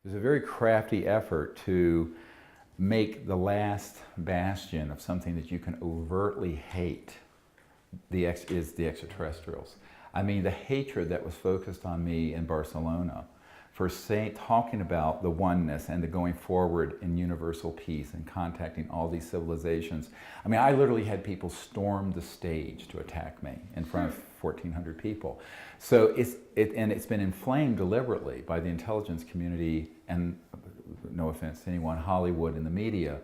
There's a very crafty effort to make the last bastion of something that you can overtly hate is the extraterrestrials. I mean, the hatred that was focused on me in Barcelona for talking about the oneness and the going forward in universal peace and contacting all these civilizations. I mean, I literally had people storm the stage to attack me in front of 1,400 people. So it's been inflamed deliberately by the intelligence community and, no offense to anyone, Hollywood and the media,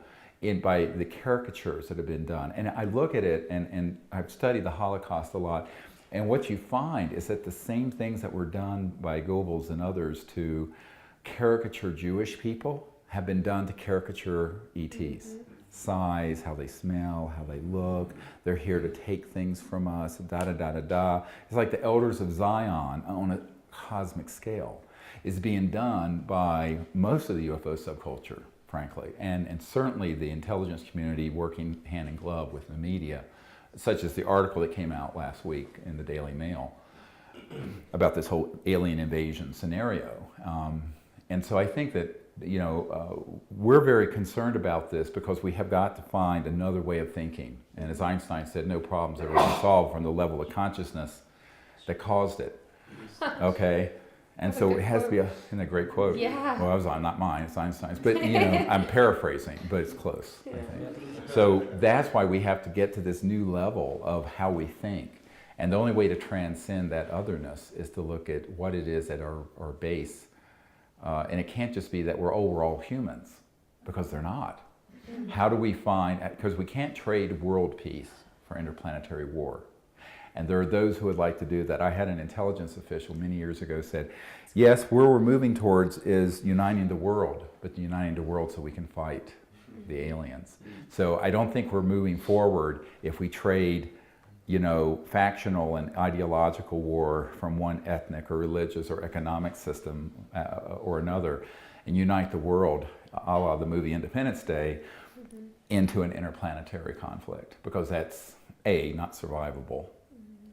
by the caricatures that have been done. And I look at it, and I've studied the Holocaust a lot, and what you find is that the same things that were done by Goebbels and others to caricature Jewish people have been done to caricature ETs. Mm-hmm. Size, how they smell, how they look, they're here to take things from us, da-da-da-da-da. It's like the Elders of Zion on a cosmic scale is being done by most of the UFO subculture, frankly, and certainly the intelligence community working hand in glove with the media, such as the article that came out last week in the Daily Mail about this whole alien invasion scenario. And so I think that, you know, we're very concerned about this because we have got to find another way of thinking. And as Einstein said, no problems ever been solved from the level of consciousness that caused it. Okay? And so it has to be a great quote. Yeah. Well, not mine, it's Einstein's. But, you know, I'm paraphrasing, but it's close, I think. So that's why we have to get to this new level of how we think. And the only way to transcend that otherness is to look at what it is at our base. And it can't just be that we're all humans, because they're not. How do we find, because we can't trade world peace for interplanetary war. And there are those who would like to do that. I had an intelligence official many years ago said, yes, where we're moving towards is uniting the world, but uniting the world so we can fight the aliens. So I don't think we're moving forward if we trade, you know, factional and ideological war from one ethnic or religious or economic system or another and unite the world, a la the movie Independence Day, into an interplanetary conflict, because that's A, not survivable,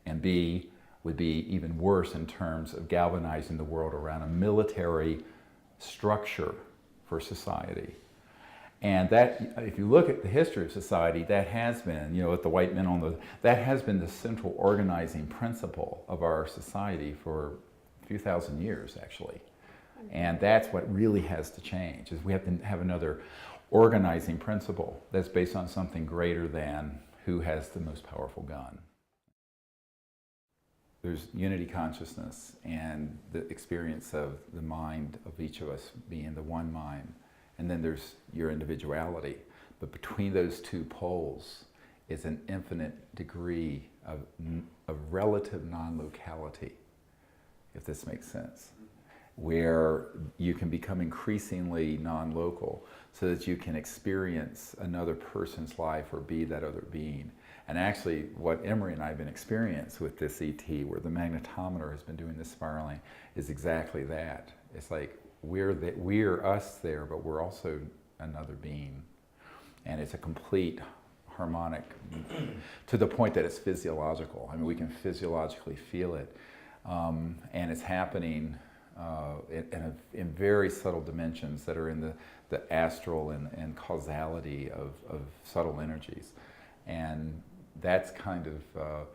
and B, would be even worse in terms of galvanizing the world around a military structure for society. And that, if you look at the history of society, that has been, you know, with the white men that has been the central organizing principle of our society for a few thousand years, actually. And that's what really has to change, is we have to have another organizing principle that's based on something greater than who has the most powerful gun. There's unity consciousness and the experience of the mind of each of us being the one mind. And then there's your individuality. But between those two poles is an infinite degree of relative non-locality, if this makes sense, where you can become increasingly non-local so that you can experience another person's life or be that other being. And actually, what Emery and I have been experiencing with this ET, where the magnetometer has been doing this spiraling, is exactly that. It's like we're us there, but we're also another being. And it's a complete harmonic to the point that it's physiological. I mean, we can physiologically feel it. And it's happening in very subtle dimensions that are in the astral and causality of subtle energies. And that's kind of,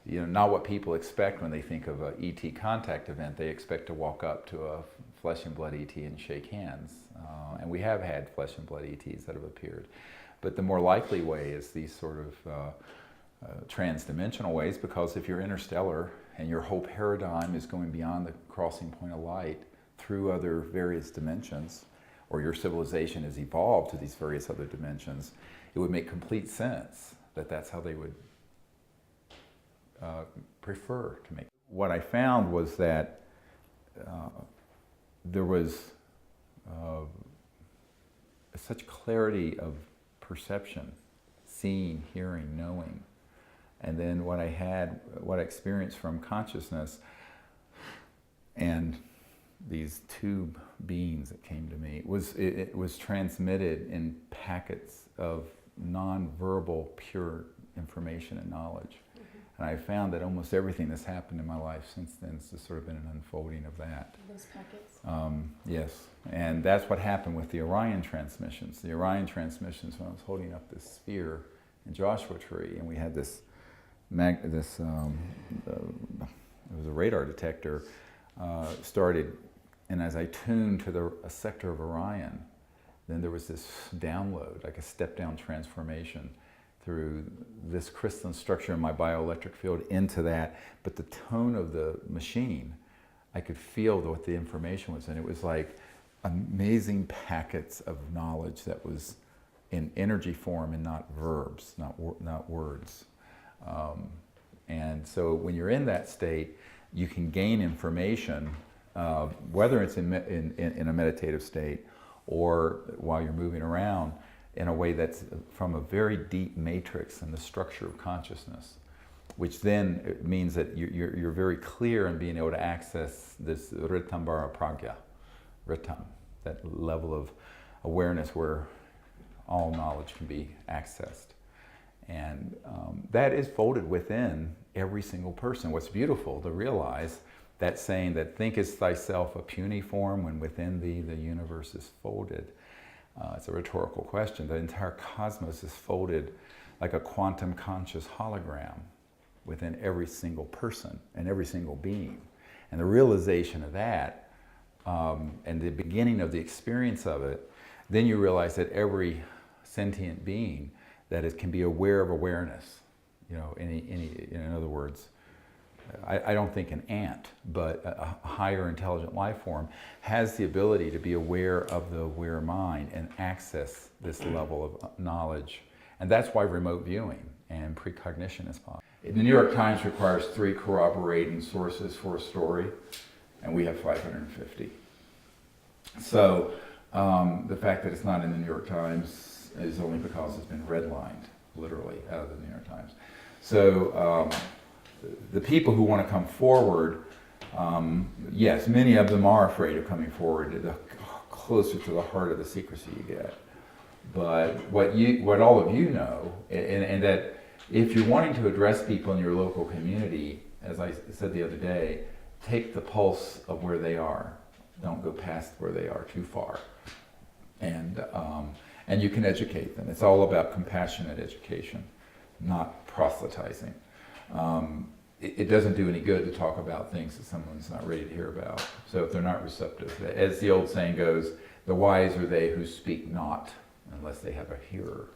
you know, not what people expect when they think of a ET contact event. They expect to walk up to a flesh and blood ET and shake hands. And we have had flesh and blood ETs that have appeared. But the more likely way is these sort of trans-dimensional ways, because if you're interstellar and your whole paradigm is going beyond the crossing point of light through other various dimensions, or your civilization has evolved to these various other dimensions, it would make complete sense that that's how they would prefer to make. What I found was that there was such clarity of perception, seeing, hearing, knowing. And then what I experienced from consciousness and these two beings that came to me it was transmitted in packets of non-verbal, pure information and knowledge. And I found that almost everything that's happened in my life since then has just sort of been an unfolding of that. Those packets? Yes, and that's what happened with the Orion transmissions. The Orion transmissions, when I was holding up this sphere in Joshua Tree, and we had this, it was a radar detector, started, and as I tuned to a sector of Orion, then there was this download, like a step-down transformation through this crystalline structure in my bioelectric field into that. But the tone of the machine, I could feel what the information was, and it was like amazing packets of knowledge that was in energy form and not verbs, not words. And so when you're in that state, you can gain information, whether it's in a meditative state or while you're moving around, in a way that's from a very deep matrix in the structure of consciousness, which then means that you're very clear in being able to access this Ritambara Pragya, Ritam, that level of awareness where all knowledge can be accessed. And that is folded within every single person. What's beautiful to realize, that saying that thinkest thyself a puny form when within thee the universe is folded. It's a rhetorical question. The entire cosmos is folded like a quantum conscious hologram within every single person and every single being. And the realization of that, and the beginning of the experience of it, then you realize that every sentient being that it can be aware of awareness. You know, in other words, I don't think an ant, but a higher intelligent life form has the ability to be aware of the aware mind and access this level of knowledge. And that's why remote viewing and precognition is possible. The New York Times requires 3 corroborating sources for a story, and we have 550. So the fact that it's not in the New York Times is only because it's been redlined, literally, out of the New York Times. So the people who want to come forward, yes, many of them are afraid of coming forward. The closer to the heart of the secrecy you get. But what all of you know, and that if you're wanting to address people in your local community, as I said the other day, take the pulse of where they are. Don't go past where they are too far. And you can educate them. It's all about compassionate education, not proselytizing. It doesn't do any good to talk about things that someone's not ready to hear about. So if they're not receptive, as the old saying goes, the wise are they who speak not unless they have a hearer.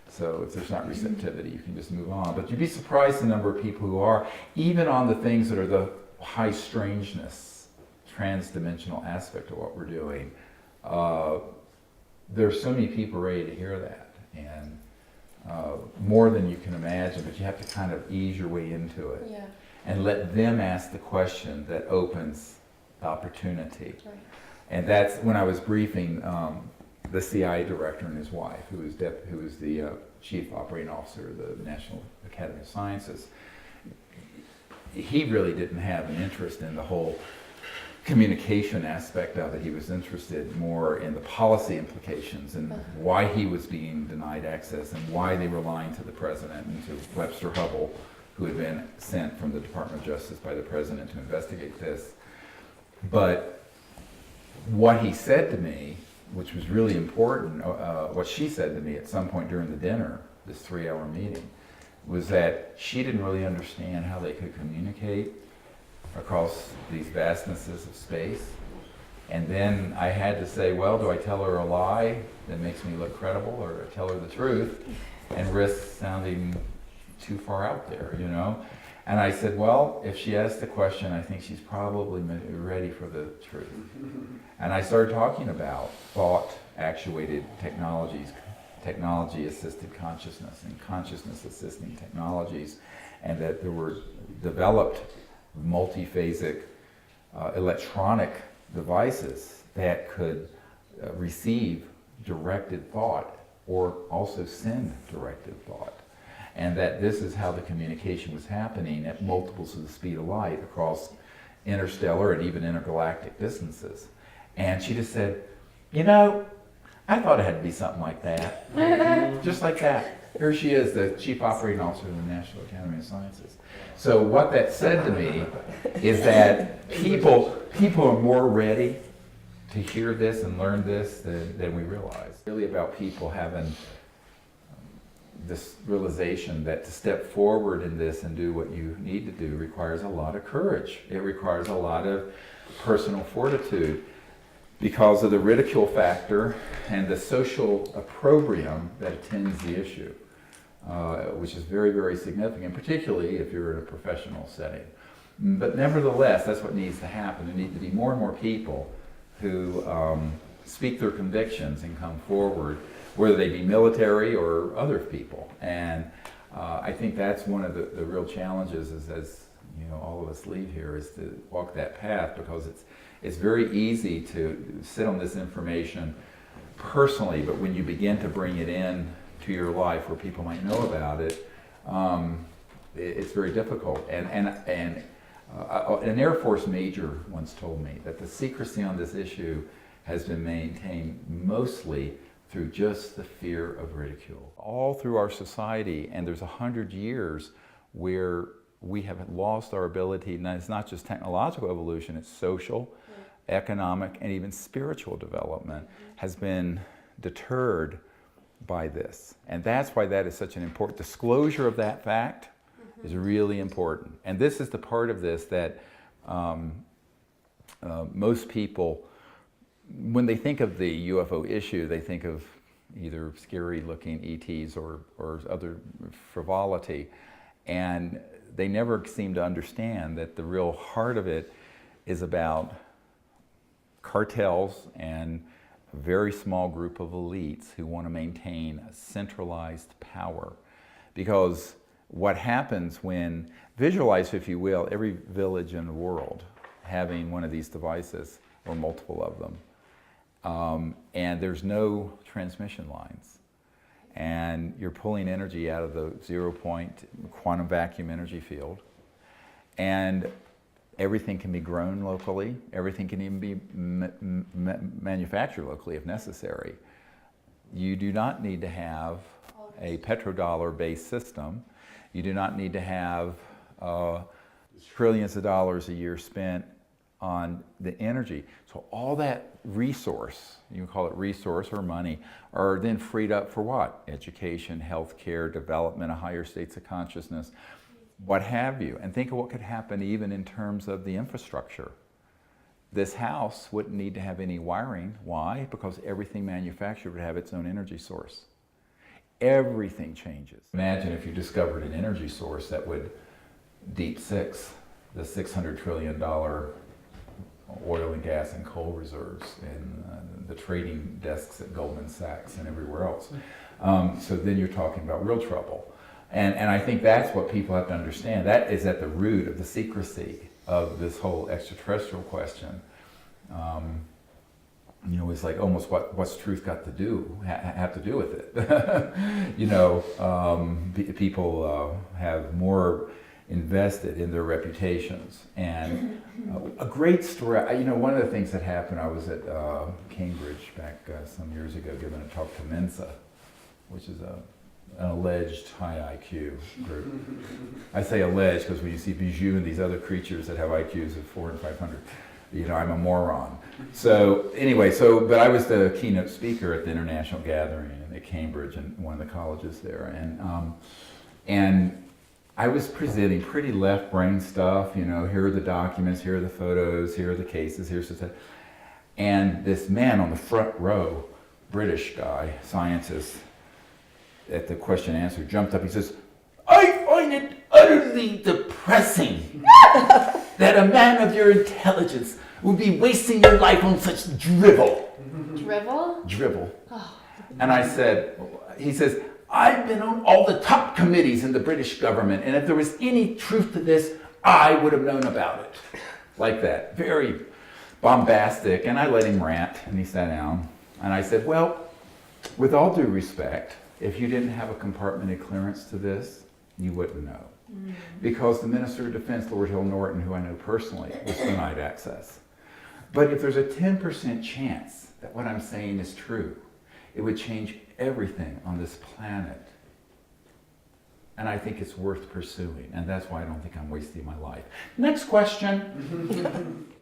So if there's not receptivity, you can just move on. But you'd be surprised the number of people who are, even on the things that are the high strangeness, trans-dimensional aspect of what we're doing, there's so many people ready to hear that. And more than you can imagine, but you have to kind of ease your way into it. Yeah. And let them ask the question that opens the opportunity. Right. And that's when I was briefing the CIA director and his wife, who was the chief operating officer of the National Academy of Sciences. He really didn't have an interest in the whole communication aspect of it. He was interested more in the policy implications and why he was being denied access and why they were lying to the president and to Webster Hubbell, who had been sent from the Department of Justice by the president to investigate this. But what he said to me, which was really important, what she said to me at some point during the dinner, this 3-hour meeting, was that she didn't really understand how they could communicate across these vastnesses of space. And then I had to say, well, do I tell her a lie that makes me look credible, or tell her the truth and risk sounding too far out there, you know? And I said, well, if she asks the question, I think she's probably ready for the truth. And I started talking about thought-actuated technologies, technology-assisted consciousness, and consciousness-assisting technologies, and that there were developed multiphasic electronic devices that could receive directed thought or also send directed thought. And that this is how the communication was happening at multiples of the speed of light across interstellar and even intergalactic distances. And she just said, you know, I thought it had to be something like that. Just like that. Here she is, the Chief Operating Officer of the National Academy of Sciences. So what that said to me is that people are more ready to hear this and learn this than we realize. It's really about people having this realization that to step forward in this and do what you need to do requires a lot of courage. It requires a lot of personal fortitude because of the ridicule factor and the social opprobrium that attends the issue, which is very, very significant, particularly if you're in a professional setting. But nevertheless, that's what needs to happen. There need to be more and more people who speak their convictions and come forward, whether they be military or other people. And I think that's one of the real challenges is, as you know, all of us leave here, is to walk that path, because it's very easy to sit on this information personally, but when you begin to bring it in to your life where people might know about it, it's very difficult. And an Air Force major once told me that the secrecy on this issue has been maintained mostly through just the fear of ridicule. All through our society, and there's 100 years where we have lost our ability, and it's not just technological evolution, it's social, economic, and even spiritual development has been deterred by this. And that's why that is such an important disclosure of that fact is really important. And this is the part of this that most people, when they think of the UFO issue, they think of either scary looking ETs or other frivolity. And they never seem to understand that the real heart of it is about cartels and a very small group of elites who want to maintain a centralized power. Because what happens when, visualize if you will, every village in the world having one of these devices or multiple of them, and there's no transmission lines, and you're pulling energy out of the 0-point quantum vacuum energy field, and everything can be grown locally, everything can even be manufactured locally if necessary. You do not need to have a petrodollar-based system. You do not need to have trillions of dollars a year spent on the energy. So all that resource, you can call it resource or money, are then freed up for what? Education, healthcare, development of higher states of consciousness, what have you. And think of what could happen even in terms of the infrastructure. This house wouldn't need to have any wiring. Why? Because everything manufactured would have its own energy source. Everything changes. Imagine if you discovered an energy source that would deep six the $600 trillion oil and gas and coal reserves and the trading desks at Goldman Sachs and everywhere else. So then you're talking about real trouble. And I think that's what people have to understand. That is at the root of the secrecy of this whole extraterrestrial question. You know, it's like almost what's truth got to do, have to do with it. You know, people have more invested in their reputations. And a great story, you know, one of the things that happened, I was at Cambridge back some years ago giving a talk to Mensa, which is an alleged high IQ group. I say alleged because when you see Bijou and these other creatures that have IQs of 400 and 500, you know, I'm a moron. So anyway, but I was the keynote speaker at the international gathering at Cambridge and one of the colleges there, and I was presenting pretty left brain stuff. You know, here are the documents, here are the photos, here are the cases, here's the, and this man on the front row, British guy, scientist, at the question and answer jumped up. He says, "I find it utterly depressing that a man of your intelligence would be wasting your life on such drivel." Drivel? Drivel. Oh. And I said, he says, "I've been on all the top committees in the British government, and if there was any truth to this, I would have known about it." Like that, very bombastic. And I let him rant, and he sat down. And I said, "Well, with all due respect, if you didn't have a compartmented clearance to this, you wouldn't know." Mm. Because the Minister of Defense, Lord Hill Norton, who I know personally, was denied access. But if there's a 10% chance that what I'm saying is true, It would change everything on this planet. And I think it's worth pursuing, and that's why I don't think I'm wasting my life. Next question.